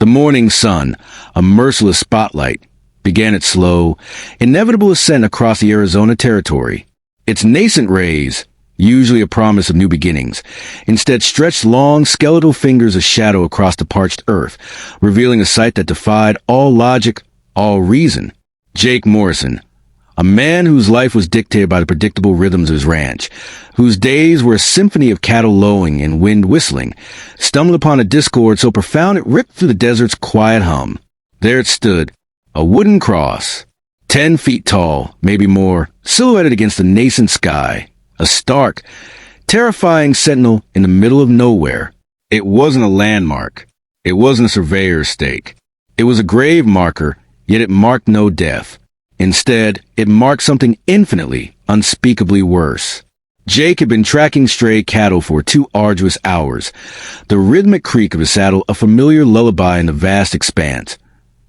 The morning sun, a merciless spotlight, began its slow, inevitable ascent across the Arizona territory. Its nascent rays, usually a promise of new beginnings, instead stretched long, skeletal fingers of shadow across the parched earth, revealing a sight that defied all logic, all reason. Jake Morrison, a man whose life was dictated by the predictable rhythms of his ranch, whose days were a symphony of cattle lowing and wind whistling, stumbled upon a discord so profound it ripped through the desert's quiet hum. There it stood, a wooden cross, 10 feet tall, maybe more, silhouetted against the nascent sky, a stark, terrifying sentinel in the middle of nowhere. It wasn't a landmark. It wasn't a surveyor's stake. It was a grave marker, yet it marked no death. Instead, it marked something infinitely, unspeakably worse. Jake had been tracking stray cattle for 2 arduous hours, the rhythmic creak of his saddle a familiar lullaby in the vast expanse,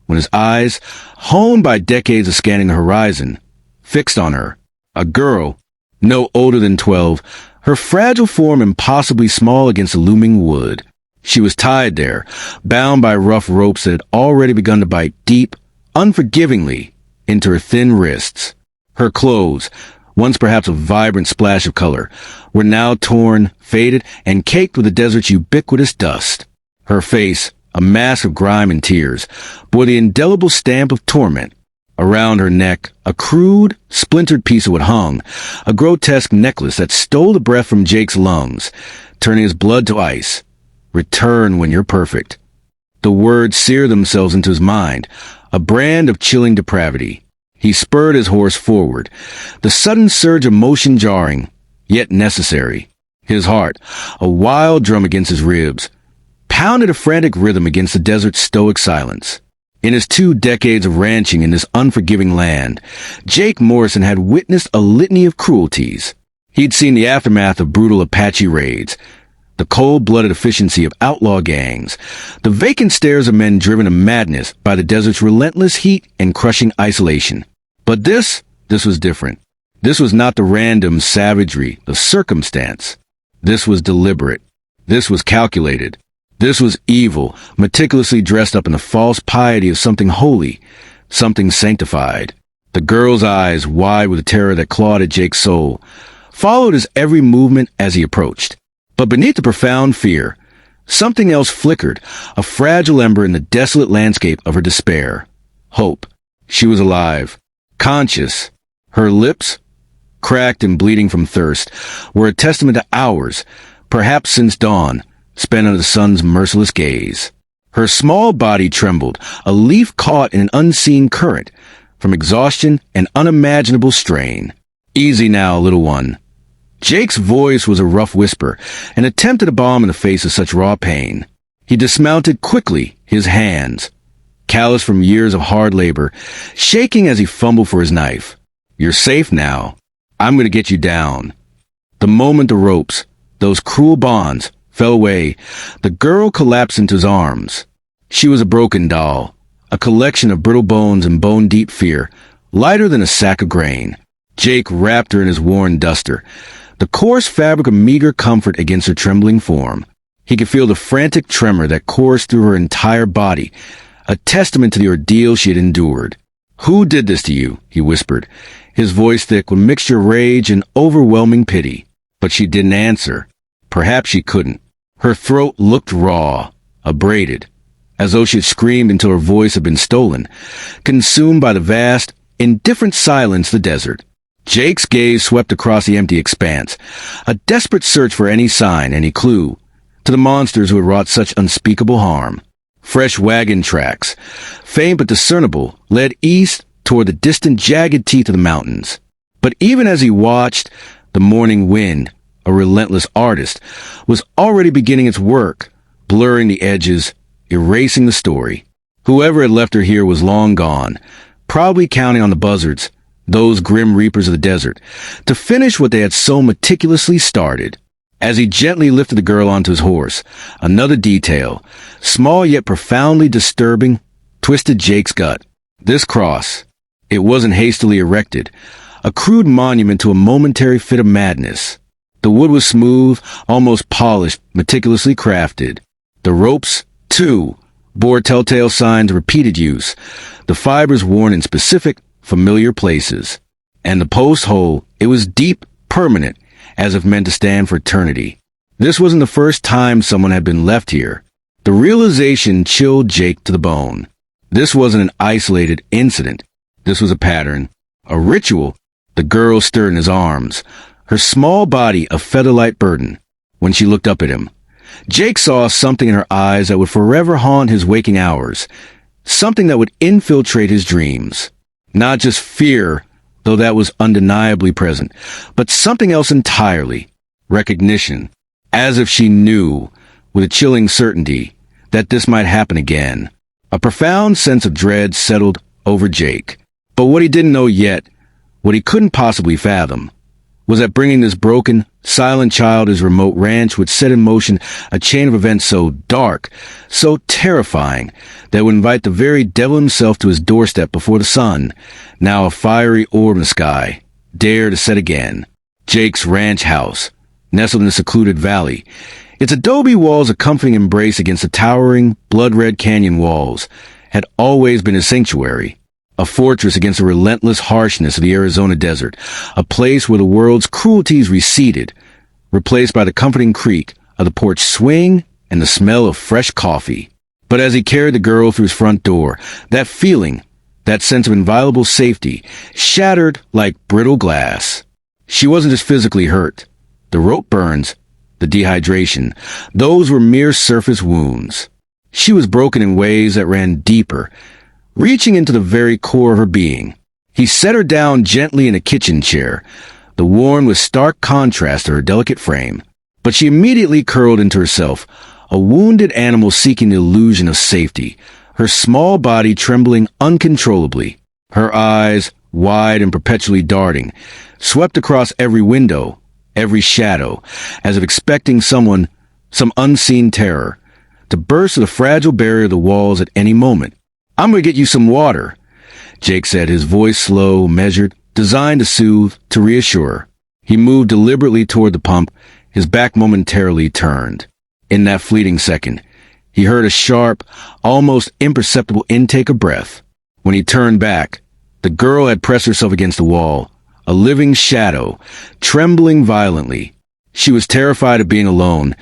when his eyes, honed by decades of scanning the horizon, fixed on her, a girl, no older than 12, her fragile form impossibly small against the looming wood. She was tied there, bound by rough ropes that had already begun to bite deep, unforgivingly, into her thin wrists. Her clothes, once perhaps a vibrant splash of color, were now torn, faded, and caked with the desert's ubiquitous dust. Her face, a mask of grime and tears, bore the indelible stamp of torment. Around her neck, a crude, splintered piece of wood hung, a grotesque necklace that stole the breath from Jake's lungs, turning his blood to ice. Return when you're perfect. The words seared themselves into his mind, a brand of chilling depravity. He spurred his horse forward, the sudden surge of motion jarring, yet necessary. His heart, a wild drum against his ribs, pounded a frantic rhythm against the desert's stoic silence. In his 2 decades of ranching in this unforgiving land, Jake Morrison had witnessed a litany of cruelties. He'd seen the aftermath of brutal Apache raids, the cold-blooded efficiency of outlaw gangs, the vacant stares of men driven to madness by the desert's relentless heat and crushing isolation. But this was different. This was not the random savagery, the circumstance. This was deliberate. This was calculated. This was evil, meticulously dressed up in the false piety of something holy, something sanctified. The girl's eyes, wide with the terror that clawed at Jake's soul, followed his every movement as he approached. But beneath the profound fear, something else flickered, a fragile ember in the desolate landscape of her despair. Hope. She was alive, conscious. Her lips, cracked and bleeding from thirst, were a testament to hours, perhaps since dawn, spent under the sun's merciless gaze. Her small body trembled, a leaf caught in an unseen current, from exhaustion and unimaginable strain. Easy now, little one. Jake's voice was a rough whisper, an attempt at a balm in the face of such raw pain. He dismounted quickly, his hands, callous from years of hard labor, shaking as he fumbled for his knife. You're safe now. I'm going to get you down. The moment the ropes, those cruel bonds, fell away, the girl collapsed into his arms. She was a broken doll, a collection of brittle bones and bone-deep fear, lighter than a sack of grain. Jake wrapped her in his worn duster, the coarse fabric of meager comfort against her trembling form. He could feel the frantic tremor that coursed through her entire body, a testament to the ordeal she had endured. Who did this to you? He whispered, his voice thick with mixture of rage and overwhelming pity. But she didn't answer. Perhaps she couldn't. Her throat looked raw, abraded, as though she had screamed until her voice had been stolen, consumed by the vast, indifferent silence of the desert. Jake's gaze swept across the empty expanse, a desperate search for any sign, any clue, to the monsters who had wrought such unspeakable harm. Fresh wagon tracks, faint but discernible, led east toward the distant jagged teeth of the mountains. But even as he watched, the morning wind, a relentless artist, was already beginning its work, blurring the edges, erasing the story. Whoever had left her here was long gone, probably counting on the buzzards, those grim reapers of the desert, to finish what they had so meticulously started. As he gently lifted the girl onto his horse, another detail, small yet profoundly disturbing, twisted Jake's gut. This cross, it wasn't hastily erected, a crude monument to a momentary fit of madness. The wood was smooth, almost polished, meticulously crafted. The ropes, too, bore telltale signs of repeated use, the fibers worn in specific, familiar places. And the post hole, it was deep, permanent, as if meant to stand for eternity. This wasn't the first time someone had been left here. The realization chilled Jake to the bone. This wasn't an isolated incident. This was a pattern, a ritual. The girl stirred in his arms, her small body a feather-light burden. When she looked up at him, Jake saw something in her eyes that would forever haunt his waking hours, something that would infiltrate his dreams. Not just fear, though that was undeniably present, but something else entirely. Recognition, as if she knew, with a chilling certainty, that this might happen again. A profound sense of dread settled over Jake. But what he didn't know yet, what he couldn't possibly fathom, was that bringing this broken, silent child to his remote ranch would set in motion a chain of events so dark, so terrifying, that would invite the very devil himself to his doorstep before the sun, now a fiery orb in the sky, dare to set again. Jake's ranch house, nestled in a secluded valley, its adobe walls a comforting embrace against the towering, blood-red canyon walls, had always been his sanctuary. A fortress against the relentless harshness of the Arizona desert, a place where the world's cruelties receded, replaced by the comforting creak of the porch swing and the smell of fresh coffee. But as he carried the girl through his front door, that feeling, that sense of inviolable safety, shattered like brittle glass. She wasn't just physically hurt. The rope burns, the dehydration, those were mere surface wounds. She was broken in ways that ran deeper, reaching into the very core of her being. He set her down gently in a kitchen chair, the worn with stark contrast to her delicate frame. But she immediately curled into herself, a wounded animal seeking the illusion of safety, her small body trembling uncontrollably, her eyes, wide and perpetually darting, swept across every window, every shadow, as if expecting someone, some unseen terror, to burst the fragile barrier of the walls at any moment. "I'm going to get you some water," Jake said, his voice slow, measured, designed to soothe, to reassure. He moved deliberately toward the pump, his back momentarily turned. In that fleeting second, he heard a sharp, almost imperceptible intake of breath. When he turned back, the girl had pressed herself against the wall, a living shadow, trembling violently. She was terrified of being alone,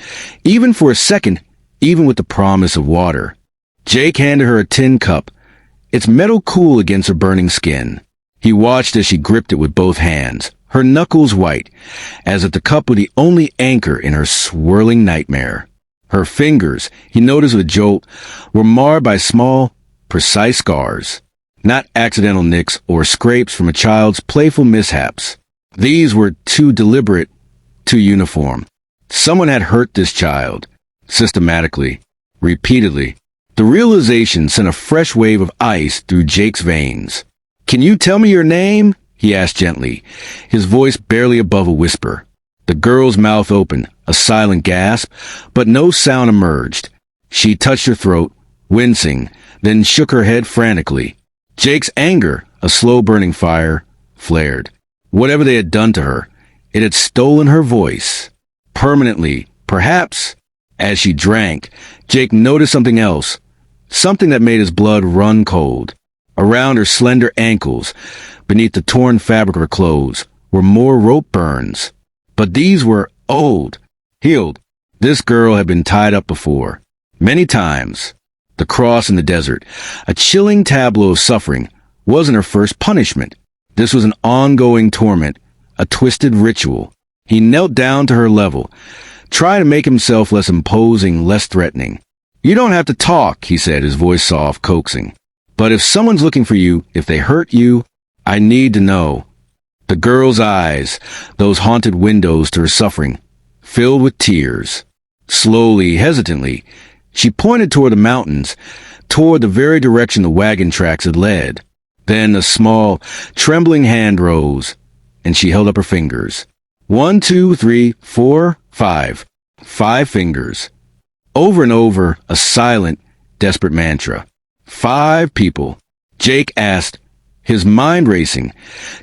even for a second, even with the promise of water. Jake handed her a tin cup, its metal cool against her burning skin. He watched as she gripped it with both hands, her knuckles white, as if the cup were the only anchor in her swirling nightmare. Her fingers, he noticed with a jolt, were marred by small, precise scars, not accidental nicks or scrapes from a child's playful mishaps. These were too deliberate, too uniform. Someone had hurt this child, systematically, repeatedly. The realization sent a fresh wave of ice through Jake's veins. "Can you tell me your name?" he asked gently, his voice barely above a whisper. The girl's mouth opened, a silent gasp, but no sound emerged. She touched her throat, wincing, then shook her head frantically. Jake's anger, a slow-burning fire, flared. Whatever they had done to her, it had stolen her voice. Permanently, perhaps. As she drank, Jake noticed something else, something that made his blood run cold. Around her slender ankles, beneath the torn fabric of her clothes, were more rope burns. But these were old, healed. This girl had been tied up before, many times. The cross in the desert, a chilling tableau of suffering, wasn't her first punishment. This was an ongoing torment, a twisted ritual. He knelt down to her level, trying to make himself less imposing, less threatening. "You don't have to talk," he said, his voice soft, coaxing. "But if someone's looking for you, if they hurt you, I need to know." The girl's eyes, those haunted windows to her suffering, filled with tears. Slowly, hesitantly, she pointed toward the mountains, toward the very direction the wagon tracks had led. Then a small, trembling hand rose, and she held up her fingers. 1, 2, 3, 4, 5. 5 fingers. Over and over, a silent, desperate mantra. 5 people. Jake asked, his mind racing,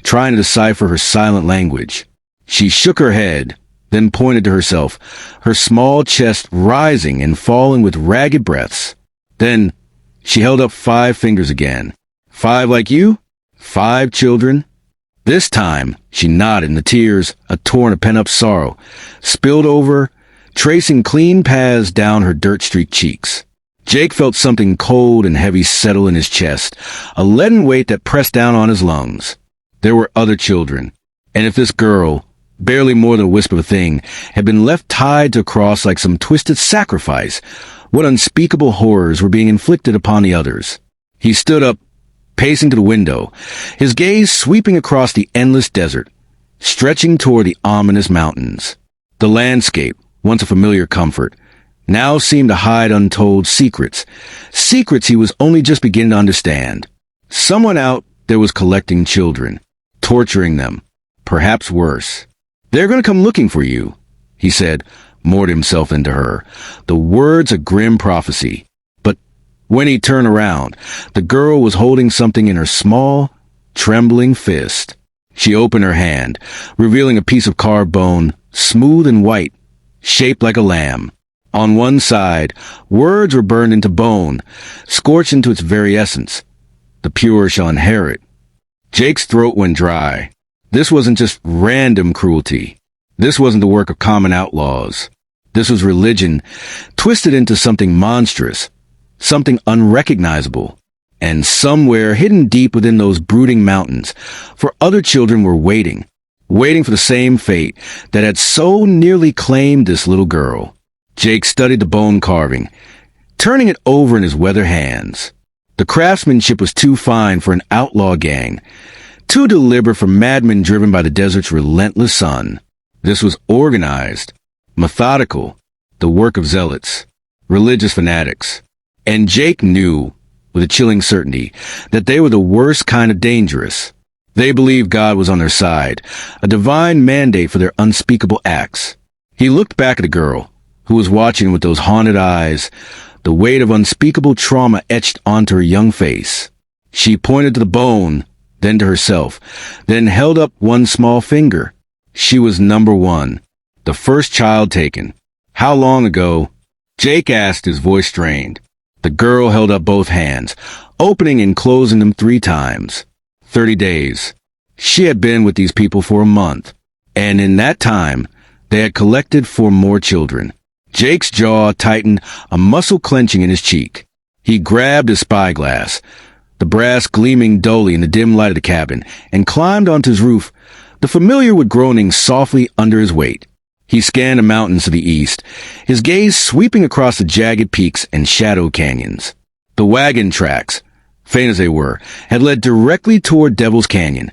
trying to decipher her silent language. She shook her head, then pointed to herself, her small chest rising and falling with ragged breaths. Then, She held up 5 fingers again. 5 like you? 5 children? This time, she nodded, and the tears, a torn of pent-up sorrow, spilled over, tracing clean paths down her dirt-streaked cheeks. Jake felt something cold and heavy settle in his chest, a leaden weight that pressed down on his lungs. There were other children, and if this girl, barely more than a wisp of a thing, had been left tied to a cross like some twisted sacrifice, what unspeakable horrors were being inflicted upon the others? He stood up, pacing to the window, his gaze sweeping across the endless desert, stretching toward the ominous mountains. The landscape, once a familiar comfort, now seemed to hide untold secrets, secrets he was only just beginning to understand. Someone out there was collecting children, torturing them, perhaps worse. "They're going to come looking for you," he said, moored himself into her, the words a grim prophecy. But when he turned around, the girl was holding something in her small, trembling fist. She opened her hand, revealing a piece of carved bone, smooth and white, shaped like a lamb. On one side, words were burned into bone, scorched into its very essence. "The pure shall inherit." Jake's throat went dry. This wasn't just random cruelty. This wasn't the work of common outlaws. This was religion, twisted into something monstrous, something unrecognizable. And somewhere hidden deep within those brooding mountains, for other children were waiting for the same fate that had so nearly claimed this little girl. Jake studied the bone carving, turning it over in his weather hands. The craftsmanship was too fine for an outlaw gang, too deliberate for madmen driven by the desert's relentless sun. This was organized, methodical, the work of zealots, religious fanatics. And Jake knew, with a chilling certainty, that they were the worst kind of dangerous. They believed God was on their side, a divine mandate for their unspeakable acts. He looked back at the girl, who was watching with those haunted eyes, the weight of unspeakable trauma etched onto her young face. She pointed to the bone, then to herself, then held up one small finger. She was number 1, the first child taken. "How long ago?" Jake asked, his voice strained. The girl held up both hands, opening and closing them 3 times. 30 days. She had been with these people for a month, and in that time, they had collected 4 more children. Jake's jaw tightened, a muscle clenching in his cheek. He grabbed his spyglass, the brass gleaming dully in the dim light of the cabin, and climbed onto his roof, the familiar wood groaning softly under his weight. He scanned the mountains to the east, his gaze sweeping across the jagged peaks and shadow canyons. The wagon tracks, faint as they were, had led directly toward Devil's Canyon,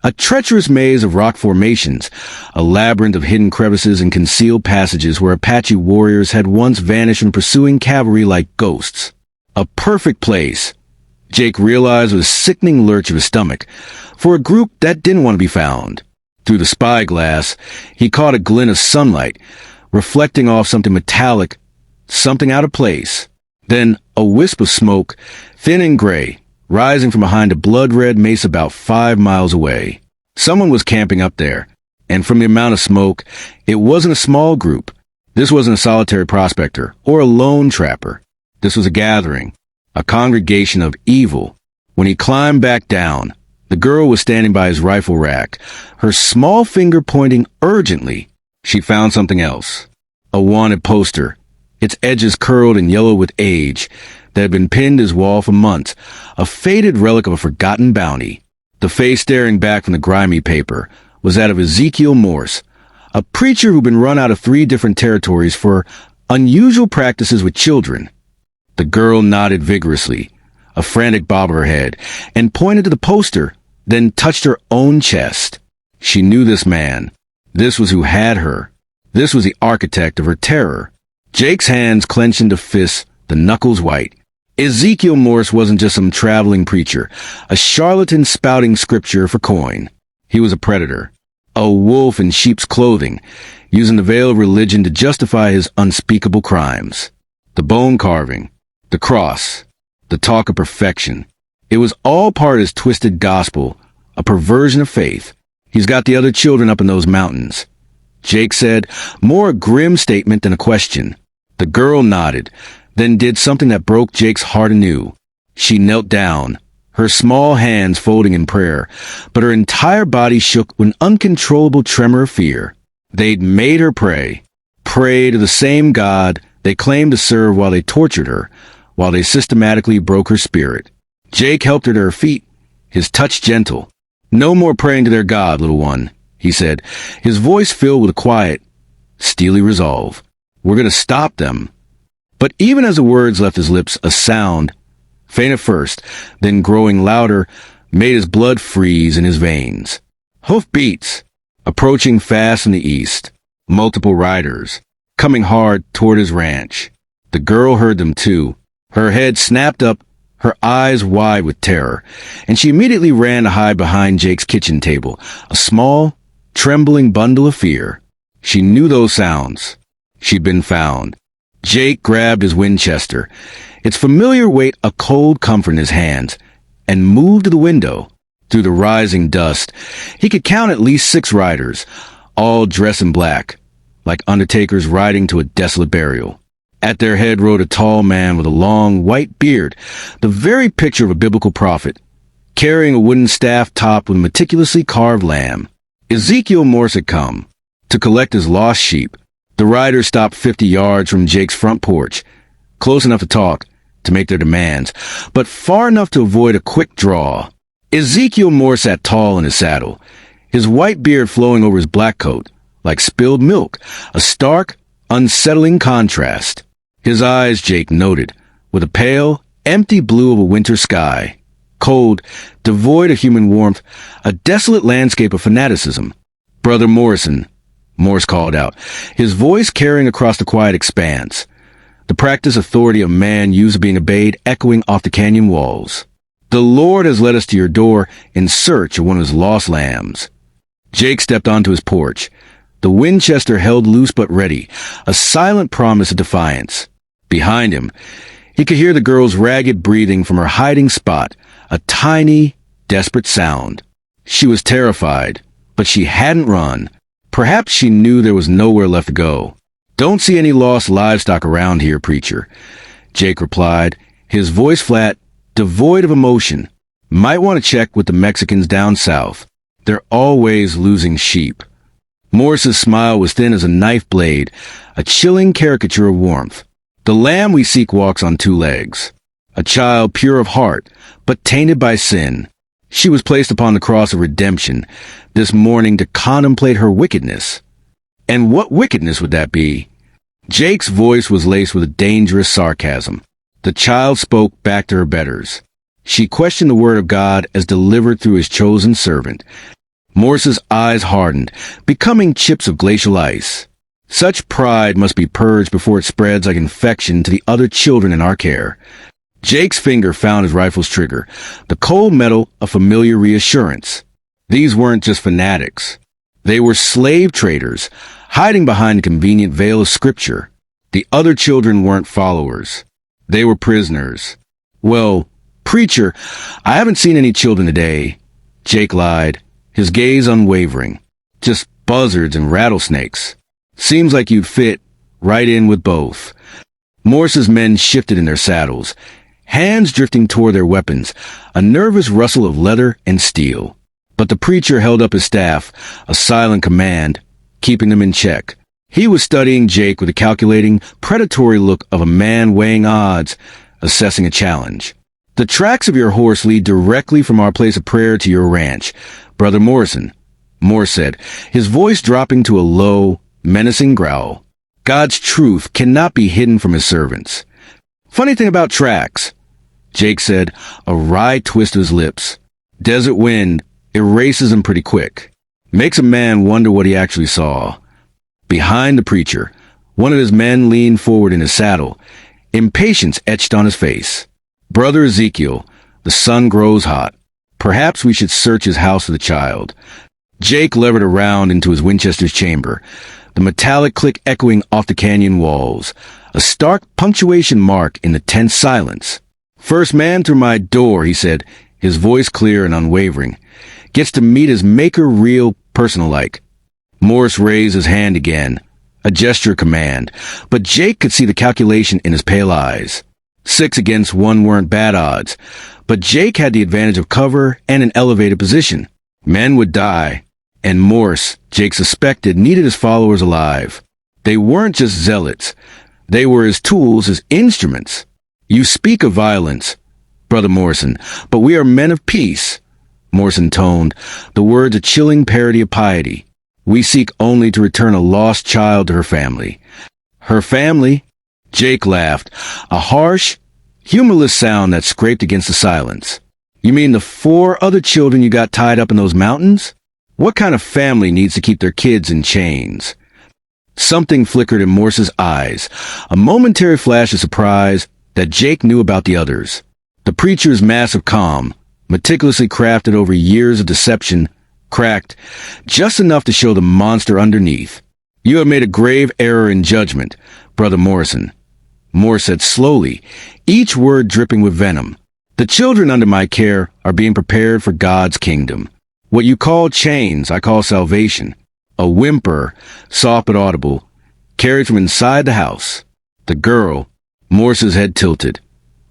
a treacherous maze of rock formations, a labyrinth of hidden crevices and concealed passages where Apache warriors had once vanished from pursuing cavalry like ghosts. A perfect place, Jake realized with a sickening lurch of his stomach, for a group that didn't want to be found. Through the spyglass, he caught a glint of sunlight, reflecting off something metallic, something out of place. Then a wisp of smoke, thin and gray, rising from behind a blood-red mesa about 5 miles away. Someone was camping up there, and from the amount of smoke, it wasn't a small group. This wasn't a solitary prospector or a lone trapper. This was a gathering, a congregation of evil. When he climbed back down, the girl was standing by his rifle rack, her small finger pointing urgently. She found something else. A wanted poster, its edges curled and yellow with age, that had been pinned to his wall for months, a faded relic of a forgotten bounty. The face staring back from the grimy paper was that of Ezekiel Morse, a preacher who'd been run out of 3 different territories for unusual practices with children. The girl nodded vigorously, a frantic bob of her head, and pointed to the poster, then touched her own chest. She knew this man. This was who had her. This was the architect of her terror. Jake's hands clenched into fists, the knuckles white. Ezekiel Morse wasn't just some traveling preacher, a charlatan spouting scripture for coin. He was a predator, a wolf in sheep's clothing, using the veil of religion to justify his unspeakable crimes. The bone carving, the cross, the talk of perfection. It was all part of his twisted gospel, a perversion of faith. "He's got the other children up in those mountains," Jake said, more a grim statement than a question. The girl nodded, then did something that broke Jake's heart anew. She knelt down, her small hands folding in prayer, but her entire body shook with an uncontrollable tremor of fear. They'd made her pray. Pray to the same God they claimed to serve while they tortured her, while they systematically broke her spirit. Jake helped her to her feet, his touch gentle. "No more praying to their God, little one," he said, his voice filled with a quiet, steely resolve. "We're going to stop them." But even as the words left his lips, a sound, faint at first, then growing louder, made his blood freeze in his veins. Hoofbeats, approaching fast from the east. Multiple riders, coming hard toward his ranch. The girl heard them too. Her head snapped up, her eyes wide with terror, and she immediately ran to hide behind Jake's kitchen table, a small, trembling bundle of fear. She knew those sounds. She'd been found. Jake grabbed his Winchester, its familiar weight a cold comfort in his hands, and moved to the window. Through the rising dust, he could count at least 6 riders, all dressed in black, like undertakers riding to a desolate burial. At their head rode a tall man with a long, white beard, the very picture of a biblical prophet, carrying a wooden staff topped with a meticulously carved lamb. Ezekiel Morse had come to collect his lost sheep. The riders stopped 50 yards from Jake's front porch, close enough to talk, to make their demands, but far enough to avoid a quick draw. Ezekiel Morse sat tall in his saddle, his white beard flowing over his black coat, like spilled milk, a stark, unsettling contrast. His eyes, Jake noted, were the pale, empty blue of a winter sky, cold, devoid of human warmth, a desolate landscape of fanaticism. "Brother Morrison," Morse called out, his voice carrying across the quiet expanse, the practiced authority of man used to being obeyed echoing off the canyon walls. "The Lord has led us to your door in search of one of his lost lambs." Jake stepped onto his porch, the Winchester held loose but ready, a silent promise of defiance. Behind him, he could hear the girl's ragged breathing from her hiding spot, a tiny, desperate sound. She was terrified, but she hadn't run. Perhaps she knew there was nowhere left to go. "Don't see any lost livestock around here, preacher," Jake replied, his voice flat, devoid of emotion. "Might want to check with the Mexicans down south. They're always losing sheep." Morse's smile was thin as a knife blade, a chilling caricature of warmth. "The lamb we seek walks on 2 legs. A child pure of heart, but tainted by sin. She was placed upon the cross of redemption this morning to contemplate her wickedness." "And what wickedness would that be?" Jake's voice was laced with a dangerous sarcasm. The child spoke back to her betters. She questioned the word of God as delivered through his chosen servant. Morse's eyes hardened, becoming chips of glacial ice. Such pride must be purged before it spreads like infection to the other children in our care. Jake's finger found his rifle's trigger, the cold metal a familiar reassurance. These weren't just fanatics. They were slave traders, hiding behind a convenient veil of scripture. The other children weren't followers. They were prisoners. "Well, preacher, I haven't seen any children today," Jake lied, his gaze unwavering. "Just buzzards and rattlesnakes. Seems like you'd fit right in with both." Morse's men shifted in their saddles, hands drifting toward their weapons, a nervous rustle of leather and steel. But the preacher held up his staff, a silent command, keeping them in check. He was studying Jake with a calculating, predatory look of a man weighing odds, assessing a challenge. "The tracks of your horse lead directly from our place of prayer to your ranch, Brother Morrison," Morse said, his voice dropping to a low, menacing growl. "God's truth cannot be hidden from his servants." "Funny thing about tracks," Jake said, a wry twist of his lips. "Desert wind erases them pretty quick. Makes a man wonder what he actually saw." Behind the preacher, one of his men leaned forward in his saddle, impatience etched on his face. "Brother Ezekiel, the sun grows hot. Perhaps we should search his house for the child." Jake levered around into his Winchester's chamber, the metallic click echoing off the canyon walls, a stark punctuation mark in the tense silence. "First man through my door," he said, his voice clear and unwavering, "gets to meet his maker real, personal-like." Morse raised his hand again, a gesture of command, but Jake could see the calculation in his pale eyes. 6 against 1 weren't bad odds, but Jake had the advantage of cover and an elevated position. Men would die, and Morse, Jake suspected, needed his followers alive. They weren't just zealots. They were his tools, his instruments. You speak of violence, Brother Morrison, but we are men of peace, Morrison toned, the words a chilling parody of piety. We seek only to return a lost child to her family. Her family? Jake laughed, a harsh, humorless sound that scraped against the silence. You mean the 4 other children you got tied up in those mountains? What kind of family needs to keep their kids in chains? Something flickered in Morse's eyes, a momentary flash of surprise that Jake knew about the others. The preacher's massive calm, meticulously crafted over years of deception, cracked just enough to show the monster underneath. You have made a grave error in judgment, Brother Morrison, Morse said slowly, each word dripping with venom. The children under my care are being prepared for God's kingdom. What you call chains, I call salvation. A whimper, soft but audible, carried from inside the house. The girl, Morse's head tilted,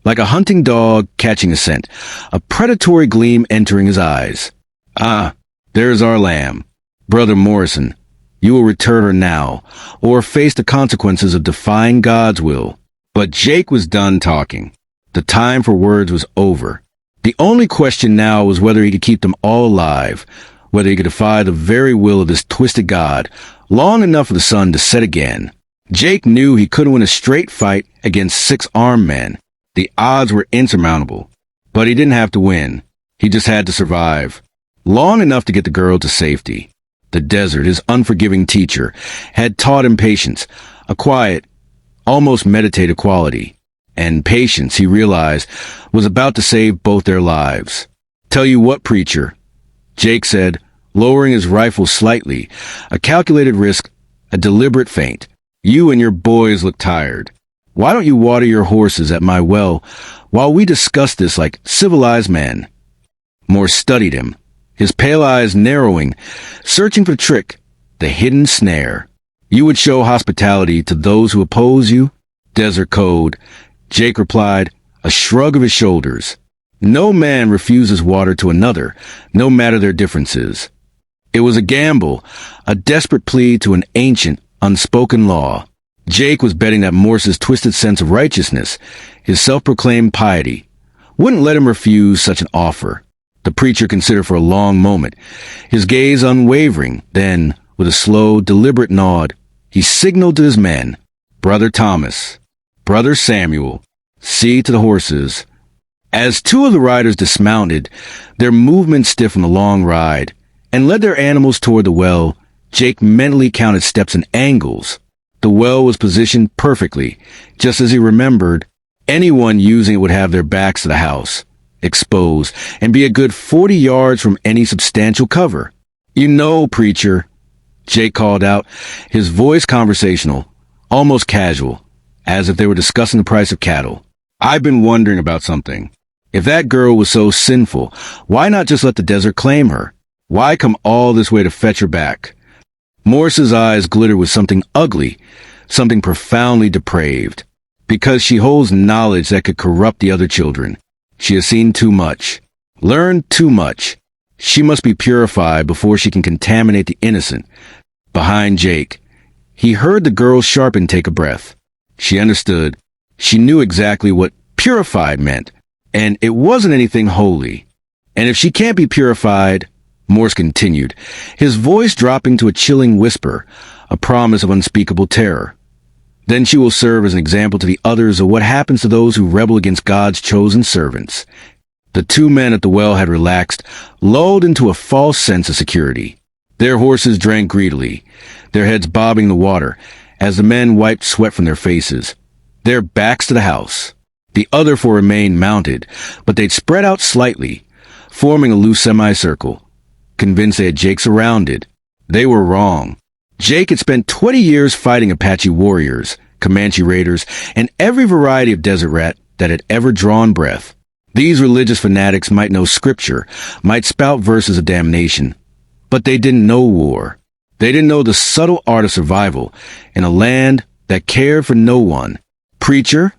like a hunting dog catching a scent, a predatory gleam entering his eyes. Ah, there's our lamb. Brother Morrison, you will return her now, or face the consequences of defying God's will. But Jake was done talking. The time for words was over. The only question now was whether he could keep them all alive, whether he could defy the very will of this twisted God, long enough for the sun to set again. Jake knew he couldn't win a straight fight against 6 armed men. The odds were insurmountable. But he didn't have to win. He just had to survive. Long enough to get the girl to safety. The desert, his unforgiving teacher, had taught him patience, a quiet, almost meditative quality. And patience, he realized, was about to save both their lives. Tell you what, preacher, Jake said, lowering his rifle slightly, a calculated risk, a deliberate feint. You and your boys look tired. Why don't you water your horses at my well while we discuss this like civilized men? Morse studied him, his pale eyes narrowing, searching for the trick, the hidden snare. You would show hospitality to those who oppose you? Desert code, Jake replied, a shrug of his shoulders. No man refuses water to another, no matter their differences. It was a gamble, a desperate plea to an ancient, unspoken law. Jake was betting that Morse's twisted sense of righteousness, his self-proclaimed piety, wouldn't let him refuse such an offer. The preacher considered for a long moment, his gaze unwavering. Then, with a slow, deliberate nod, he signaled to his men, Brother Thomas, Brother Samuel, see to the horses. As 2 of the riders dismounted, their movement stiffened the long ride, and led their animals toward the well, Jake mentally counted steps and angles. The well was positioned perfectly, just as he remembered. Anyone using it would have their backs to the house, exposed, and be a good 40 yards from any substantial cover. You know, preacher, Jake called out, his voice conversational, almost casual, as if they were discussing the price of cattle. I've been wondering about something. If that girl was so sinful, why not just let the desert claim her? Why come all this way to fetch her back? Morse's eyes glittered with something ugly, something profoundly depraved. Because she holds knowledge that could corrupt the other children. She has seen too much, learned too much. She must be purified before she can contaminate the innocent. Behind Jake, he heard the girl's sharp intake of breath. She understood. She knew exactly what purified meant, and it wasn't anything holy. And if she can't be purified, Morse continued, his voice dropping to a chilling whisper, a promise of unspeakable terror, then she will serve as an example to the others of what happens to those who rebel against God's chosen servants. The 2 men at the well had relaxed, lulled into a false sense of security. Their horses drank greedily, their heads bobbing the water, as the men wiped sweat from their faces, their backs to the house. The other 4 remained mounted, but they'd spread out slightly, forming a loose semicircle, convinced they had Jake surrounded. They were wrong. Jake had spent 20 years fighting Apache warriors, Comanche raiders, and every variety of desert rat that had ever drawn breath. These religious fanatics might know scripture, might spout verses of damnation, but they didn't know war. They didn't know the subtle art of survival in a land that cared for no one. Preacher,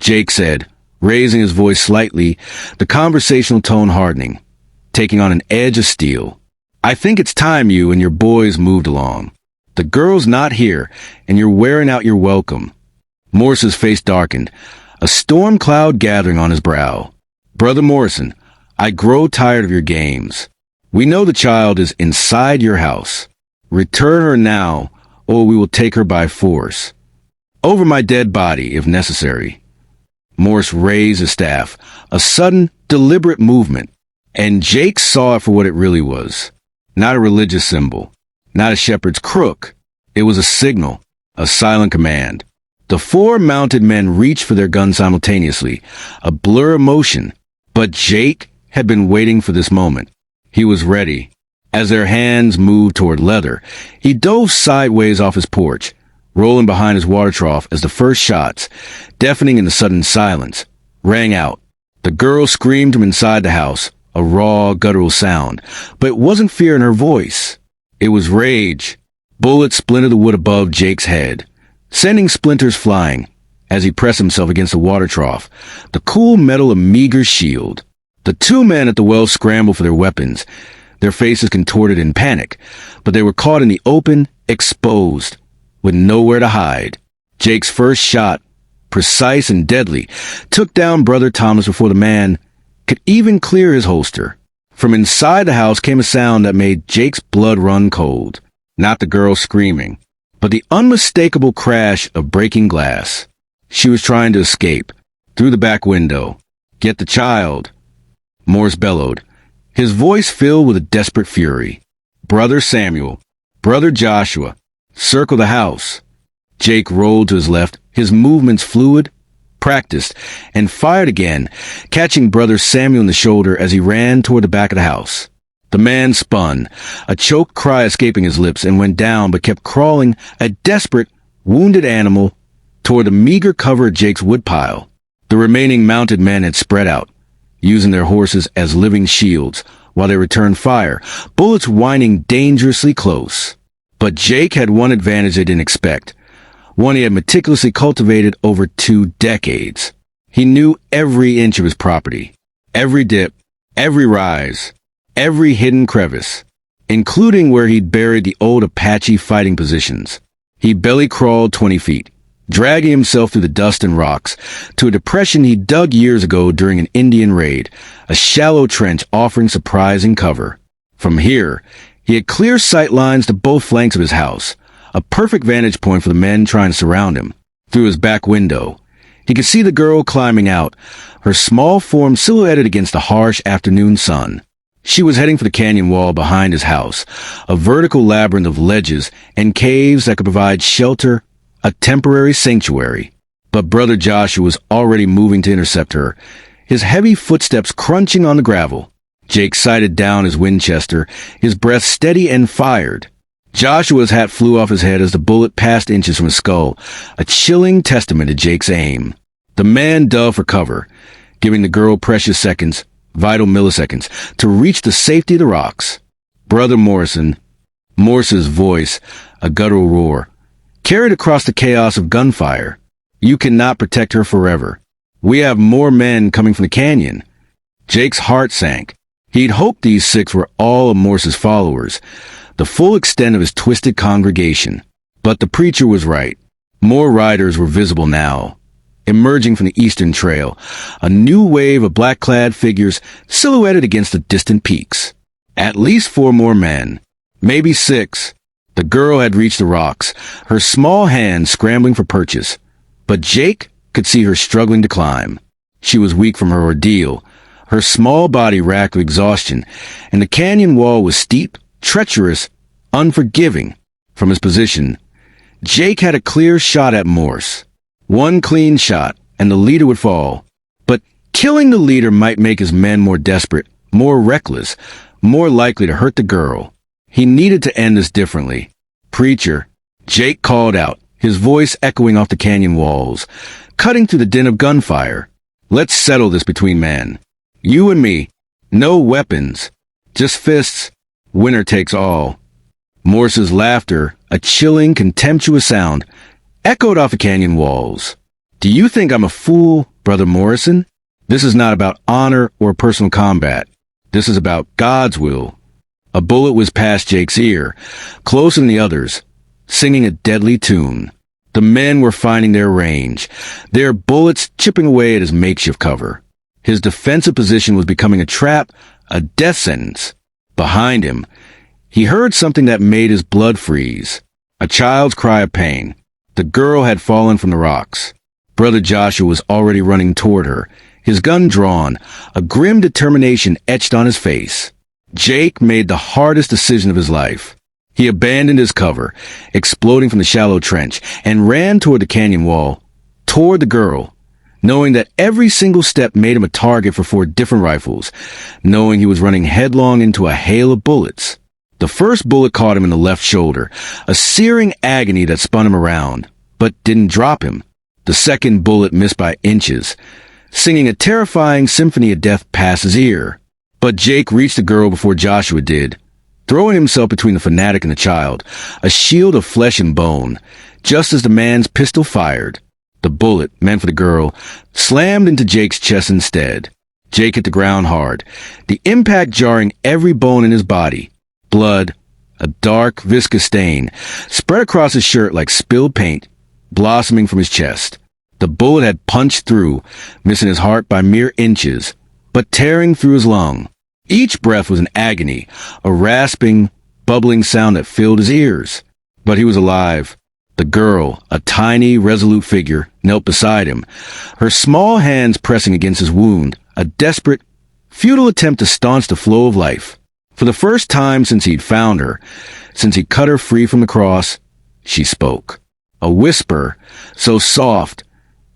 Jake said, raising his voice slightly, the conversational tone hardening, taking on an edge of steel. "I think it's time you and your boys moved along. The girl's not here, and you're wearing out your welcome." Morris's face darkened, a storm cloud gathering on his brow. "Brother Morrison, I grow tired of your games. We know the child is inside your house. Return her now, or we will take her by force. Over my dead body, if necessary." Morris raised his staff, a sudden, deliberate movement, and Jake saw it for what it really was. Not a religious symbol, not a shepherd's crook. It was a signal, a silent command. The four mounted men reached for their guns simultaneously, a blur of motion, but Jake had been waiting for this moment. He was ready. As their hands moved toward leather, he dove sideways off his porch, rolling behind his water trough as the first shots, deafening in the sudden silence, rang out. The girl screamed from inside the house, a raw, guttural sound, but it wasn't fear in her voice. It was rage. Bullets splintered the wood above Jake's head, sending splinters flying as he pressed himself against the water trough, the cool metal a meager shield. The two men at the well scrambled for their weapons, their faces contorted in panic, but they were caught in the open, exposed, with nowhere to hide. Jake's first shot, precise and deadly, took down Brother Thomas before the man could even clear his holster. From inside the house came a sound that made Jake's blood run cold. Not the girl screaming, but the unmistakable crash of breaking glass. She was trying to escape, through the back window. "Get the child," Morris bellowed, his voice filled with a desperate fury. "Brother Samuel, Brother Joshua, circle the house." Jake rolled to his left, his movements fluid, practiced, and fired again, catching Brother Samuel in the shoulder as he ran toward the back of the house. The man spun, a choked cry escaping his lips, and went down but kept crawling, a desperate, wounded animal, toward the meager cover of Jake's woodpile. The remaining mounted men had spread out, using their horses as living shields while they returned fire, bullets whining dangerously close. But Jake had one advantage they didn't expect, one he had meticulously cultivated over 2 decades. He knew every inch of his property, every dip, every rise, every hidden crevice, including where he'd buried the old Apache fighting positions. He belly crawled 20 feet, dragging himself through the dust and rocks to a depression he dug years ago during an Indian raid, a shallow trench offering surprising cover. From here, he had clear sight lines to both flanks of his house, a perfect vantage point for the men trying to surround him. Through his back window, he could see the girl climbing out, her small form silhouetted against the harsh afternoon sun. She was heading for the canyon wall behind his house, a vertical labyrinth of ledges and caves that could provide shelter, a temporary sanctuary. But Brother Joshua was already moving to intercept her, his heavy footsteps crunching on the gravel. Jake sighted down his Winchester, his breath steady, and fired. Joshua's hat flew off his head as the bullet passed inches from his skull, a chilling testament to Jake's aim. The man dove for cover, giving the girl precious seconds, vital milliseconds, to reach the safety of the rocks. "Brother Morrison," Morse's voice, a guttural roar, carried across the chaos of gunfire. "You cannot protect her forever. We have more men coming from the canyon." Jake's heart sank. He'd hoped these 6 were all of Morse's followers, the full extent of his twisted congregation. But the preacher was right. More riders were visible now, emerging from the eastern trail, a new wave of black-clad figures silhouetted against the distant peaks. At least 4 more men, maybe 6. The girl had reached the rocks, her small hands scrambling for purchase, but Jake could see her struggling to climb. She was weak from her ordeal, her small body racked with exhaustion, and the canyon wall was steep, treacherous, unforgiving. From his position, Jake had a clear shot at Morse. One clean shot, and the leader would fall. But killing the leader might make his men more desperate, more reckless, more likely to hurt the girl. He needed to end this differently. "Preacher," Jake called out, his voice echoing off the canyon walls, cutting through the din of gunfire. "Let's settle this between men. You and me. No weapons. Just fists. Winner takes all." Morse's laughter, a chilling, contemptuous sound, echoed off the canyon walls. "Do you think I'm a fool, Brother Morrison?" This is not about honor or personal combat. This is about God's will. A bullet whizzed past Jake's ear, closer than the others, singing a deadly tune. The men were finding their range, their bullets chipping away at his makeshift cover. His defensive position was becoming a trap, a death sentence. Behind him, he heard something that made his blood freeze. A child's cry of pain. The girl had fallen from the rocks. Brother Joshua was already running toward her, his gun drawn, a grim determination etched on his face. Jake made the hardest decision of his life. He abandoned his cover, exploding from the shallow trench, and ran toward the canyon wall, toward the girl, knowing that every single step made him a target for 4 different rifles, knowing he was running headlong into a hail of bullets. The first bullet caught him in the left shoulder, a searing agony that spun him around, but didn't drop him. The second bullet missed by inches, singing a terrifying symphony of death past his ear. But Jake reached the girl before Joshua did, throwing himself between the fanatic and the child, a shield of flesh and bone, just as the man's pistol fired. The bullet, meant for the girl, slammed into Jake's chest instead. Jake hit the ground hard, the impact jarring every bone in his body. Blood, a dark, viscous stain, spread across his shirt like spilled paint, blossoming from his chest. The bullet had punched through, missing his heart by mere inches, but tearing through his lung. Each breath was an agony, a rasping, bubbling sound that filled his ears. But he was alive. The girl, a tiny, resolute figure, knelt beside him, her small hands pressing against his wound, a desperate, futile attempt to staunch the flow of life. For the first time since he'd found her, since he cut her free from the cross, she spoke. A whisper, so soft,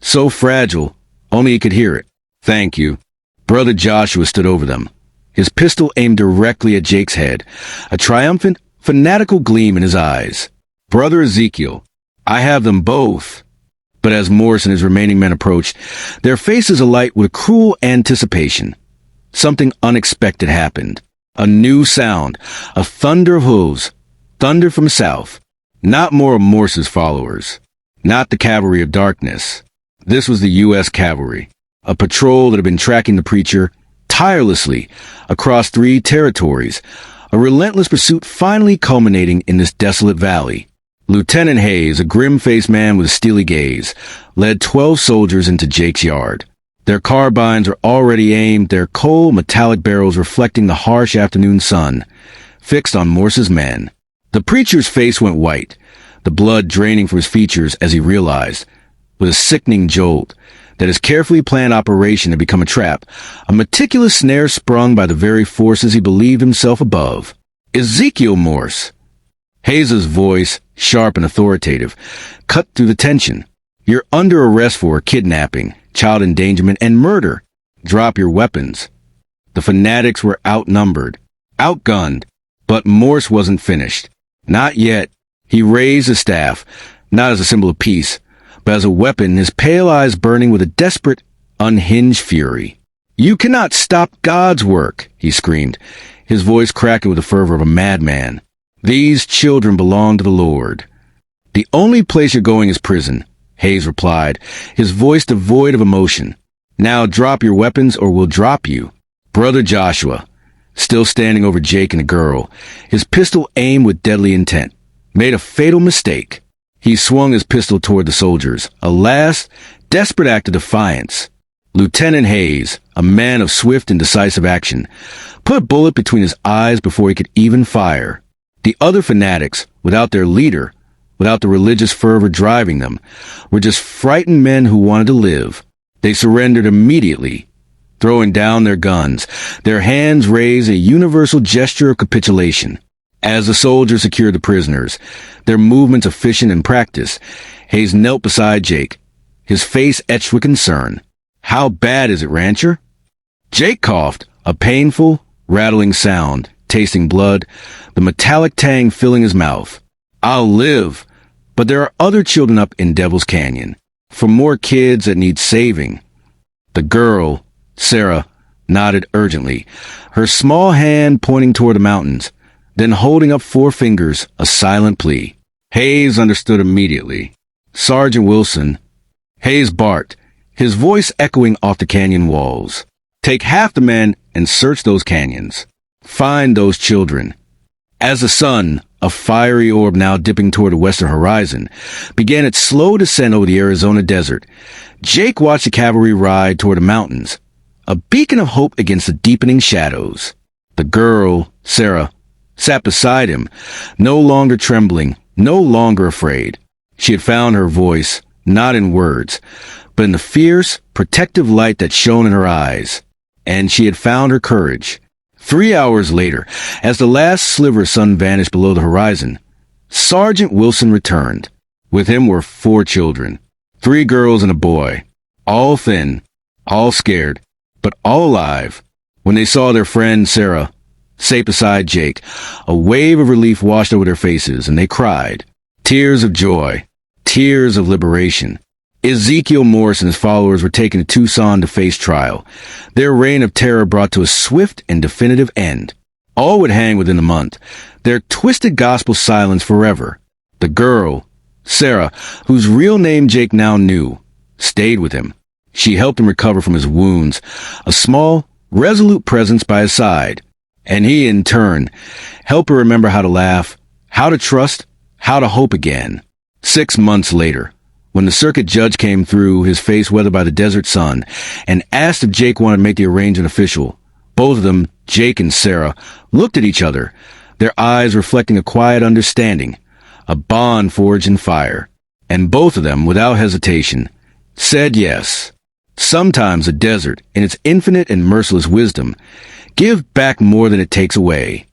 so fragile, only he could hear it. "Thank you." Brother Joshua stood over them, his pistol aimed directly at Jake's head, a triumphant, fanatical gleam in his eyes. "Brother Ezekiel, I have them both." But as Morse and his remaining men approached, their faces alight with a cruel anticipation. Something unexpected happened. A new sound, a thunder of hooves, thunder from south. Not more of Morse's followers, not the cavalry of darkness. This was the U.S. cavalry, a patrol that had been tracking the preacher tirelessly across 3 territories, a relentless pursuit finally culminating in this desolate valley. Lieutenant Hayes, a grim-faced man with a steely gaze, led 12 soldiers into Jake's yard. Their carbines were already aimed, their cold, metallic barrels reflecting the harsh afternoon sun, fixed on Morse's men. The preacher's face went white, the blood draining from his features as he realized, with a sickening jolt, that his carefully planned operation had become a trap, a meticulous snare sprung by the very forces he believed himself above. "Ezekiel Morse." Hayes' voice, sharp and authoritative, cut through the tension. "You're under arrest for kidnapping, child endangerment, and murder. Drop your weapons." The fanatics were outnumbered, outgunned, but Morse wasn't finished. Not yet. He raised his staff, not as a symbol of peace, but as a weapon, his pale eyes burning with a desperate, unhinged fury. "You cannot stop God's work," he screamed, his voice cracking with the fervor of a madman. "These children belong to the Lord." "The only place you're going is prison," Hayes replied, his voice devoid of emotion. "Now drop your weapons or we'll drop you." Brother Joshua, still standing over Jake and the girl, his pistol aimed with deadly intent, made a fatal mistake. He swung his pistol toward the soldiers, a last, desperate act of defiance. Lieutenant Hayes, a man of swift and decisive action, put a bullet between his eyes before he could even fire. The other fanatics, without their leader, without the religious fervor driving them, were just frightened men who wanted to live. They surrendered immediately, throwing down their guns, their hands raised, a universal gesture of capitulation. As the soldiers secured the prisoners, their movements efficient in practice, Hayes knelt beside Jake, his face etched with concern. "How bad is it, Rancher?" Jake coughed, a painful, rattling sound, tasting blood, the metallic tang filling his mouth. "I'll live, but there are other children up in Devil's Canyon. For more kids that need saving." The girl, Sarah, nodded urgently, her small hand pointing toward the mountains, then holding up 4 fingers, a silent plea. Hayes understood immediately. "Sergeant Wilson." Hayes barked, his voice echoing off the canyon walls. Take half the men and search those canyons. Find those children. As the sun, a fiery orb now dipping toward the western horizon, began its slow descent over the Arizona desert, Jake watched the cavalry ride toward the mountains, a beacon of hope against the deepening shadows. The girl, Sarah, sat beside him, no longer trembling, no longer afraid. She had found her voice, not in words, but in the fierce, protective light that shone in her eyes. And she had found her courage. 3 hours later, as the last sliver of sun vanished below the horizon, Sergeant Wilson returned. With him were 4 children, 3 girls and a boy, all thin, all scared, but all alive. When they saw their friend Sarah safe beside Jake, a wave of relief washed over their faces, and they cried. Tears of joy, tears of liberation. Ezekiel Morris and his followers were taken to Tucson to face trial, their reign of terror brought to a swift and definitive end. All would hang within a month, their twisted gospel silenced forever. The girl, Sarah, whose real name Jake now knew, stayed with him. She helped him recover from his wounds, a small, resolute presence by his side. And he, in turn, helped her remember how to laugh, how to trust, how to hope again. 6 months later, when the circuit judge came through, his face weathered by the desert sun, and asked if Jake wanted to make the arrangement official, both of them, Jake and Sarah, looked at each other, their eyes reflecting a quiet understanding, a bond forged in fire. And both of them, without hesitation, said yes. Sometimes the desert, in its infinite and merciless wisdom, gives back more than it takes away.